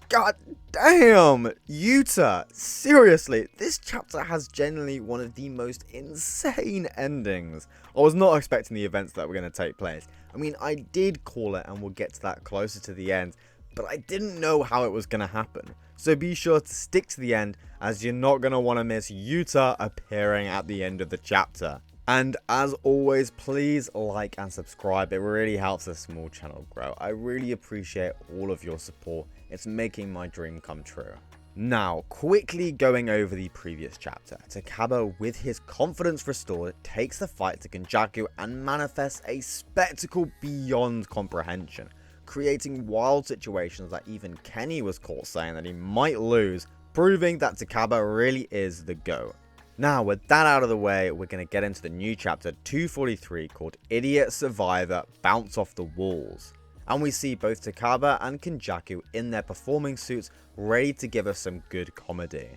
God damn! Yuta! Seriously, this chapter has genuinely one of the most insane endings. I was not expecting the events that were going to take place. I mean, I did call it and we'll get to that closer to the end, but I didn't know how it was going to happen. So be sure to stick to the end, as you're not going to want to miss Yuta appearing at the end of the chapter. And as always, please like and subscribe. It really helps this small channel grow. I really appreciate all of your support. It's making my dream come true. Now, quickly going over the previous chapter, Takaba, with his confidence restored, takes the fight to Kenjaku and manifests a spectacle beyond comprehension, creating wild situations that even Kenny was caught saying that he might lose, proving that Takaba really is the GOAT. Now, with that out of the way, we're going to get into the new chapter 243 called Idiot Survivor Bounce Off the Walls. And we see both Takaba and Kenjaku in their performing suits, ready to give us some good comedy.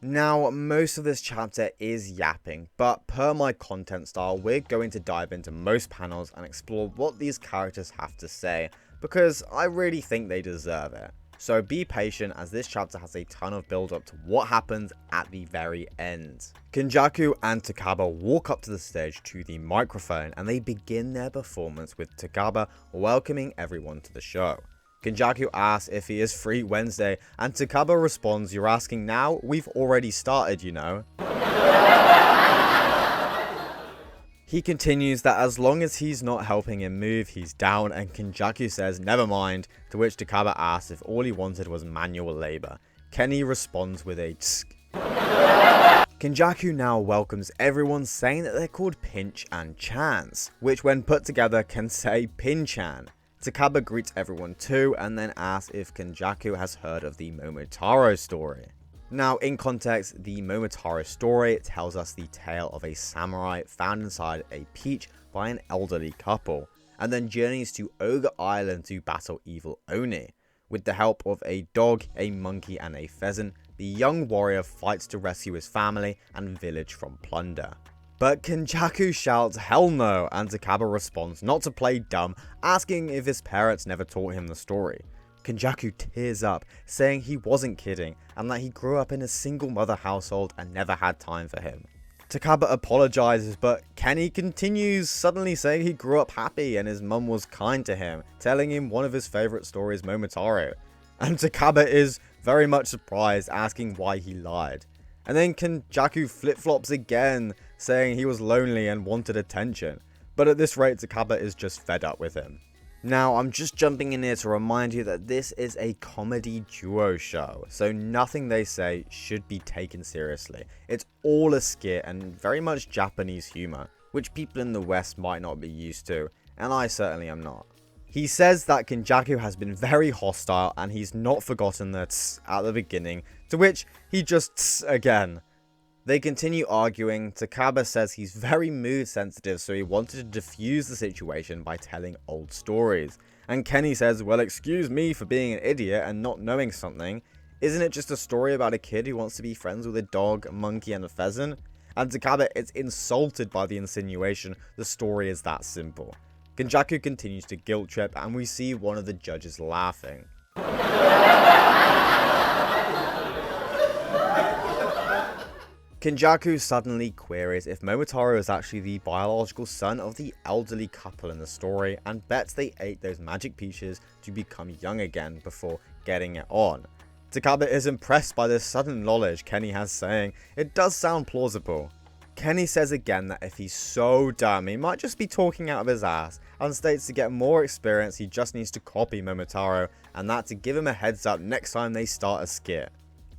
Now, most of this chapter is yapping, but per my content style, we're going to dive into most panels and explore what these characters have to say, because I really think they deserve it. So be patient, as this chapter has a ton of build up to what happens at the very end. Kenjaku and Takaba walk up to the stage to the microphone and they begin their performance with Takaba welcoming everyone to the show. Kenjaku asks if he is free Wednesday and Takaba responds, "You're asking now? We've already started, you know." He continues that as long as he's not helping him move, he's down, and Kenjaku says never mind, to which Takaba asks if all he wanted was manual labor. Kenny responds with a tsk. Kenjaku now welcomes everyone, saying that they're called Pinch and Chance, which when put together can say Pinchan. Takaba greets everyone too, and then asks if Kenjaku has heard of the Momotaro story. Now, in context, the Momotaro story tells us the tale of a samurai found inside a peach by an elderly couple, and then journeys to Ogre Island to battle evil Oni. With the help of a dog, a monkey, and a pheasant, the young warrior fights to rescue his family and village from plunder. But Kenjaku shouts hell no, and Takaba responds not to play dumb, asking if his parents never taught him the story. Kenjaku tears up, saying he wasn't kidding, and that he grew up in a single mother household and never had time for him. Takaba apologizes, but Kenny continues, suddenly saying he grew up happy and his mum was kind to him, telling him one of his favorite stories, Momotaro. And Takaba is very much surprised, asking why he lied. And then Kenjaku flip-flops again, saying he was lonely and wanted attention. But at this rate, Takaba is just fed up with him. Now, I'm just jumping in here to remind you that this is a comedy duo show, so nothing they say should be taken seriously. It's all a skit and very much Japanese humor, which people in the West might not be used to, and I certainly am not. He says that Kenjaku has been very hostile and he's not forgotten the tss at the beginning, to which he just tss again. They continue arguing. Takaba says he's very mood sensitive, so he wanted to diffuse the situation by telling old stories. And Kenny says, well, excuse me for being an idiot and not knowing something. Isn't it just a story about a kid who wants to be friends with a dog, a monkey, and a pheasant? And Takaba is insulted by the insinuation the story is that simple. Kenjaku continues to guilt trip, and we see one of the judges laughing. Kenjaku suddenly queries if Momotaro is actually the biological son of the elderly couple in the story, and bets they ate those magic peaches to become young again before getting it on. Takaba is impressed by this sudden knowledge Kenny has, saying it does sound plausible. Kenny says again that if he's so dumb, he might just be talking out of his ass, and states to get more experience he just needs to copy Momotaro, and that to give him a heads up next time they start a skit.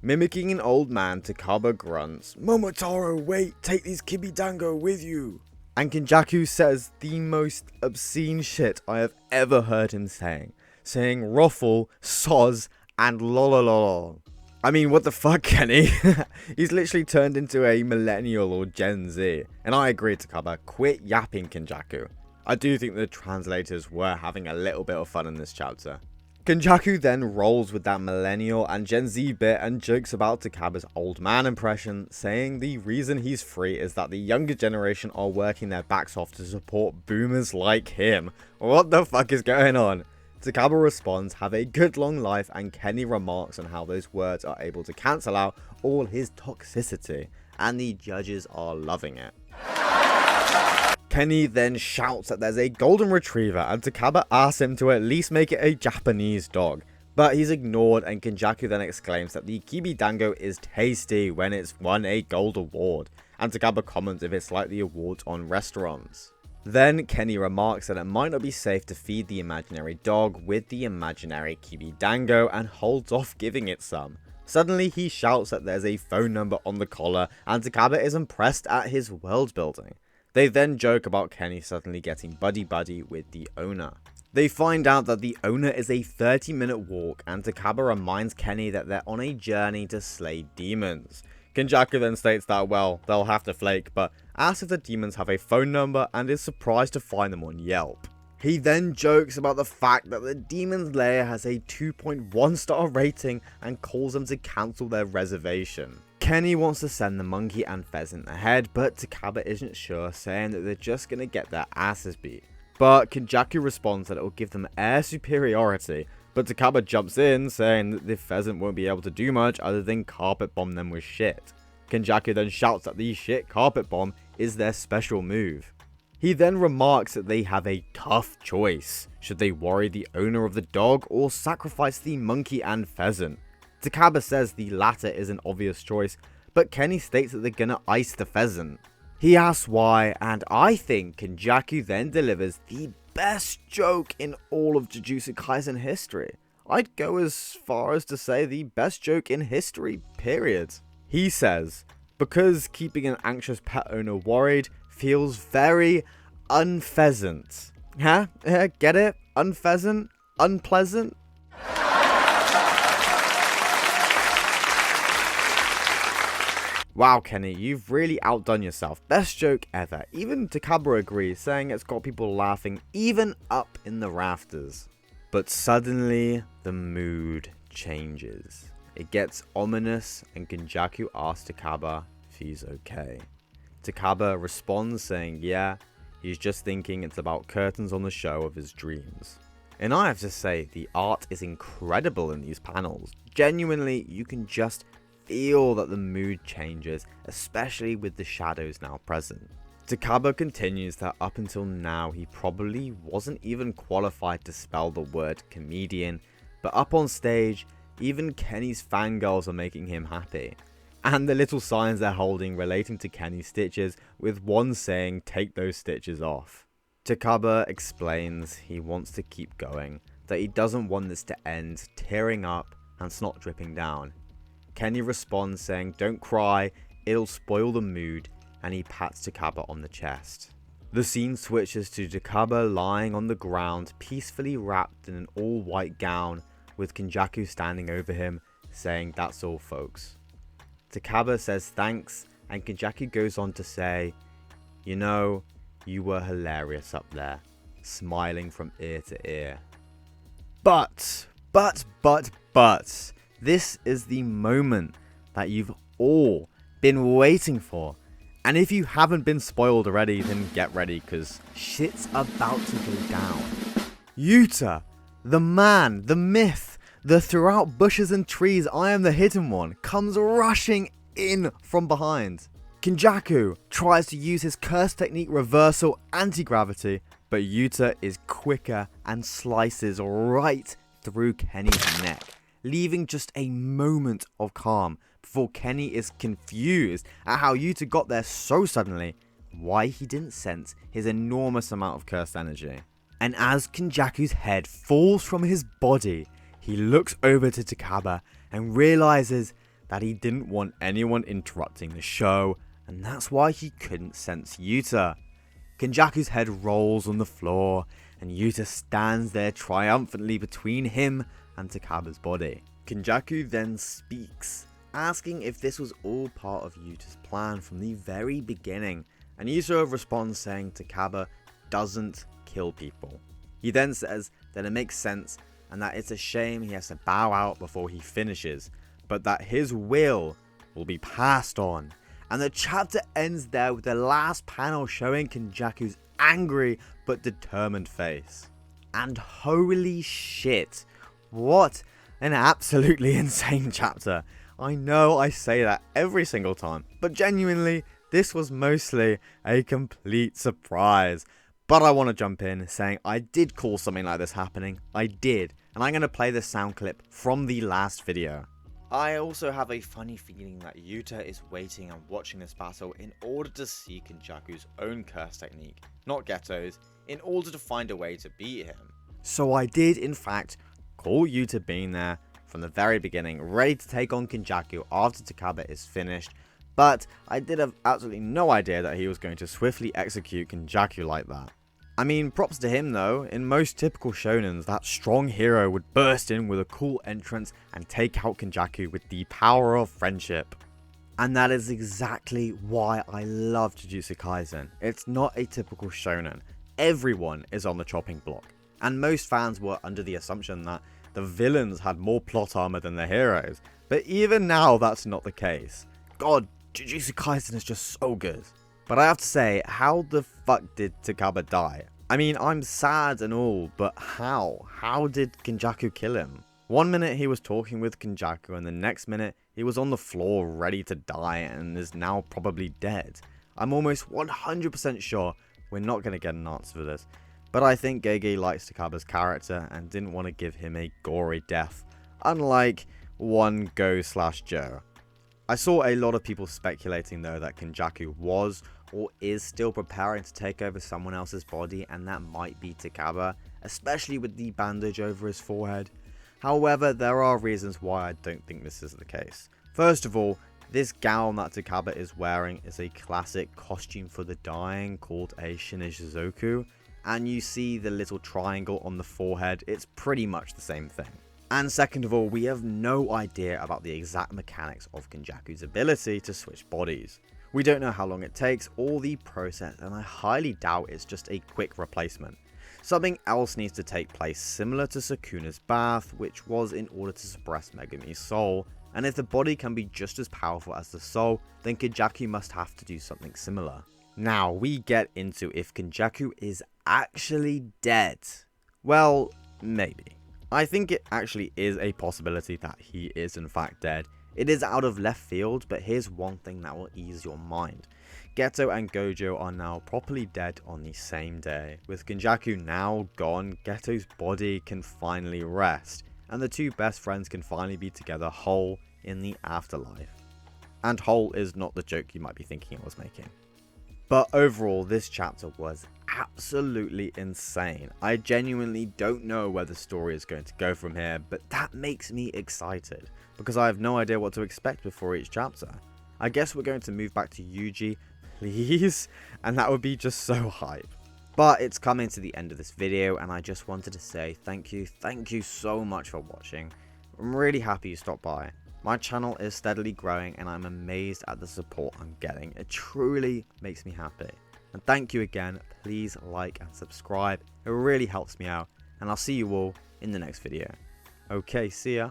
Mimicking an old man, Takaba grunts, "Momotaro, wait, take these kibidango with you." And Kenjaku says the most obscene shit I have ever heard him saying ruffle, soz, and lololol. I mean, what the fuck, Kenny? He's literally turned into a millennial or Gen Z. And I agree, Takaba, quit yapping, Kenjaku. I do think the translators were having a little bit of fun in this chapter. Kenjaku then rolls with that millennial and Gen Z bit and jokes about Takaba's old man impression, saying the reason he's free is that the younger generation are working their backs off to support boomers like him. What the fuck is going on? Takaba responds, "Have a good long life," and Kenny remarks on how those words are able to cancel out all his toxicity, and the judges are loving it. Kenny then shouts that there's a golden retriever, and Takaba asks him to at least make it a Japanese dog. But he's ignored, and Kenjaku then exclaims that the Kibi Dango is tasty when it's won a gold award, and Takaba comments if it's like the awards on restaurants. Then Kenny remarks that it might not be safe to feed the imaginary dog with the imaginary Kibi Dango, and holds off giving it some. Suddenly he shouts that there's a phone number on the collar, and Takaba is impressed at his world building. They then joke about Kenny suddenly getting buddy-buddy with the owner. They find out that the owner is a 30-minute walk, and Takaba reminds Kenny that they're on a journey to slay demons. Kenjaku then states that, well, they'll have to flake, but asks if the demons have a phone number and is surprised to find them on Yelp. He then jokes about the fact that the Demon's Lair has a 2.1 star rating and calls them to cancel their reservation. Kenny wants to send the monkey and pheasant ahead, but Takaba isn't sure, saying that they're just gonna get their asses beat. But Kenjaku responds that it will give them air superiority, but Takaba jumps in, saying that the pheasant won't be able to do much other than carpet bomb them with shit. Kenjaku then shouts that the shit carpet bomb is their special move. He then remarks that they have a tough choice. Should they worry the owner of the dog or sacrifice the monkey and pheasant? Takaba says the latter is an obvious choice, but Kenny states that they're gonna ice the pheasant. He asks why, and I think Kenjaku then delivers the best joke in all of Jujutsu Kaisen history. I'd go as far as to say the best joke in history, period. He says, because keeping an anxious pet owner worried feels very unpheasant. Huh? Get it? Unpheasant? Unpleasant? Wow, Kenny, you've really outdone yourself. Best joke ever. Even Takaba agrees, saying it's got people laughing even up in the rafters. But suddenly, the mood changes. It gets ominous, and Kenjaku asks Takaba if he's okay. Takaba responds saying yeah, he's just thinking it's about curtains on the show of his dreams. And I have to say, the art is incredible in these panels. Genuinely, you can just feel that the mood changes, especially with the shadows now present. Takaba continues that up until now he probably wasn't even qualified to spell the word comedian, but up on stage, even Kenny's fangirls are making him happy. And the little signs they're holding relating to Kenny's stitches, with one saying take those stitches off. Takaba explains he wants to keep going, that he doesn't want this to end tearing up and snot dripping down. Kenny responds saying don't cry, it'll spoil the mood, and he pats Takaba on the chest. The scene switches to Takaba lying on the ground, peacefully wrapped in an all-white gown, with Kenjaku standing over him, saying that's all folks. Takaba says thanks, and Kenjaku goes on to say, you know, you were hilarious up there, smiling from ear to ear. But, this is the moment that you've all been waiting for. And if you haven't been spoiled already, then get ready, because shit's about to go down. Yuta, the man, the myth, the throughout bushes and trees I am the hidden one, comes rushing in from behind. Kenjaku tries to use his curse technique reversal anti-gravity, but Yuta is quicker and slices right through Kenny's neck, leaving just a moment of calm before Kenny is confused at how Yuta got there so suddenly, why he didn't sense his enormous amount of cursed energy. And as Kenjaku's head falls from his body, he looks over to Takaba and realizes that he didn't want anyone interrupting the show, and that's why he couldn't sense Yuta. Kenjaku's head rolls on the floor, and Yuta stands there triumphantly between him and Takaba's body. Kenjaku then speaks, asking if this was all part of Yuta's plan from the very beginning, and Yuta responds saying Takaba doesn't kill people. He then says that it makes sense and that it's a shame he has to bow out before he finishes, but that his will be passed on. And the chapter ends there with the last panel showing Kenjaku's angry but determined face. And holy shit, what an absolutely insane chapter. I know I say that every single time, but genuinely, this was mostly a complete surprise. But I want to jump in saying I did call something like this happening. I did. And I'm going to play this sound clip from the last video. I also have a funny feeling that Yuta is waiting and watching this battle in order to see Kenjaku's own curse technique, not Geto's, in order to find a way to beat him. So I did in fact call Yuta being there from the very beginning, ready to take on Kenjaku after Takaba is finished, but I did have absolutely no idea that he was going to swiftly execute Kenjaku like that. I mean, props to him though. In most typical shonens, that strong hero would burst in with a cool entrance and take out Kenjaku with the power of friendship. And that is exactly why I love Jujutsu Kaisen. It's not a typical shonen. Everyone is on the chopping block. And most fans were under the assumption that the villains had more plot armor than the heroes. But even now, that's not the case. God, Jujutsu Kaisen is just so good. But I have to say, how the fuck did Takaba die? I mean, I'm sad and all, but how? How did Kenjaku kill him? One minute he was talking with Kenjaku, and the next minute he was on the floor ready to die and is now probably dead. I'm almost 100% sure we're not going to get an answer for this. But I think Gege likes Takaba's character and didn't want to give him a gory death, unlike one Go/Joe. I saw a lot of people speculating though that Kenjaku was or is still preparing to take over someone else's body, and that might be Takaba, especially with the bandage over his forehead. However, there are reasons why I don't think this is the case. First of all, this gown that Takaba is wearing is a classic costume for the dying called a Shinichizoku, and you see the little triangle on the forehead, it's pretty much the same thing. And second of all, we have no idea about the exact mechanics of Kenjaku's ability to switch bodies. We don't know how long it takes or the process, and I highly doubt it's just a quick replacement. Something else needs to take place similar to Sukuna's bath, which was in order to suppress Megami's soul, and if the body can be just as powerful as the soul, then Kenjaku must have to do something similar. Now we get into if Kenjaku is actually dead. Well, maybe. I think it actually is a possibility that he is in fact dead. It is out of left field, but here's one thing that will ease your mind. Geto and Gojo are now properly dead on the same day. With Kenjaku now gone, Geto's body can finally rest, and the two best friends can finally be together whole in the afterlife. And whole is not the joke you might be thinking I was making. But overall, this chapter was absolutely insane. I genuinely don't know where the story is going to go from here, but that makes me excited, because I have no idea what to expect before each chapter. I guess we're going to move back to Yuji, please, and that would be just so hype. But it's coming to the end of this video, and I just wanted to say thank you so much for watching. I'm really happy you stopped by. My channel is steadily growing and I'm amazed at the support I'm getting. It truly makes me happy. And thank you again. Please like and subscribe. It really helps me out. And I'll see you all in the next video. Okay, see ya.